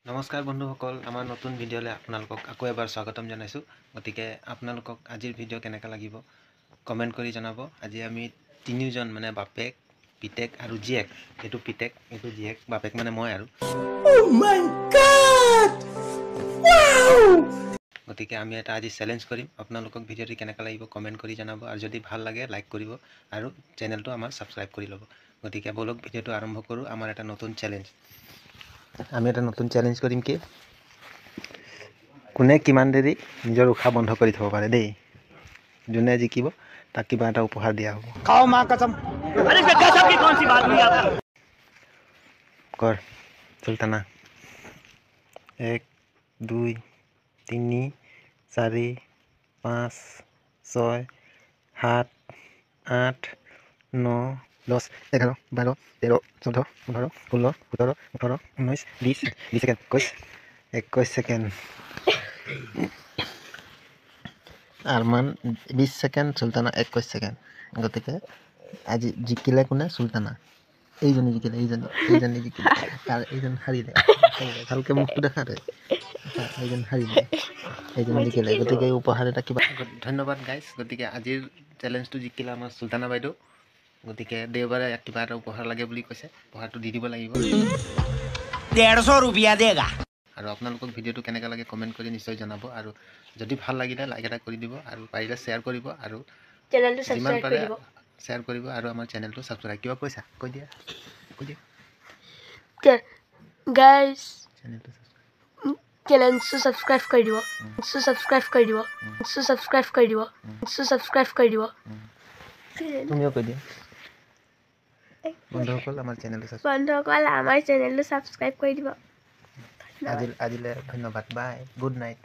নমস্কাৰ বন্ধুসকল, আমাৰ নতুন ভিডিঅ'লৈ আপোনালোকক আকৌ এবাৰ স্বাগতম জনাইছোঁ। গতিকে আপোনালোকক আজিৰ ভিডিঅ' কেনেকৈ লাগিব কমেণ্ট কৰি জনাব। আজি আমি তিনিজন মানে বাপেক, পিতেক আৰু জীয়েক, এইটো পিতেক, এইটো জীয়েক, বাপেক মানে মই আৰু গতিকে আমি এটা আজি চেলেঞ্জ কৰিম। আপোনালোকক ভিডিঅ'টো কেনেকৈ লাগিব কমেণ্ট কৰি জনাব, আৰু যদি ভাল লাগে লাইক কৰিব আৰু চেনেলটো আমাৰ ছাবস্ক্ৰাইব কৰি ল'ব। গতিকে বলক ভিডিঅ'টো আৰম্ভ কৰোঁ। আমাৰ এটা নতুন চেলেঞ্জ, আমি এটা নতুন চেলেঞ্জ কৰিম কি কোনে কিমান দেৰি নিজৰ উশাহ বন্ধ কৰি থ'ব পাৰে দেই। যোনে জিকিব তাক কিবা এটা উপহাৰ দিয়া হ'ব। কৰ Sultana. 1 2 3 4 5 6 7 8 9 10 11 12 13 14 15 16 17 18 19 20 second 21 second. Arman 20 second, Sultana 21 second. গতিকে আজি জিকিলে কোনে? চুলতানা। এইজনী জিকিলে, এইজনী জিকিলে। এইজন হাৰিলে। ভালকৈ মুখটো দেখা দে। এইজন হাৰিলে, এইজন জিকিলে। গতিকে উপহাৰ এটা কিবা। ধন্যবাদ গাইজ। গতিকে আজিৰ চেলেঞ্জটো জিকিলে আমাৰ চুলতানা বাইদেউ। গতিকে দেওবাৰে কিবা এটা উপহাৰ লাগে বুলি কৈছে, উপহাৰটো দি দিব লাগিব। 150 रुपया देगा। আৰু আপোনালোকক ভিডিঅ'টো কেনেকৈ লাগে কমেণ্ট কৰি নিশ্চয় জনাব, আৰু যদি ভাল লাগিলে লাইক এটা কৰি দিব, আৰু পাৰিলে শ্বেয়াৰ কৰিব, আৰু যিমান পাৰে শ্বেয়াৰ কৰিব, আৰু আমাৰ চেনেলটো ছাবস্ক্ৰাইব কিবা কৈছা কৈ দিয়া গাইজ চেনেলটো চেনেলটো ছাবস্ক্ৰাইব কৰি দিব, ছাবস্ক্ৰাইব কৰি দিব। তুমিও কৈ দিয়া। বন্ধুসকল আমাৰ চেনেলটো ছাবস্ক্ৰাইব কৰি দিব। আজিলৈ ধন্যবাদ। বাই, গুড নাইট।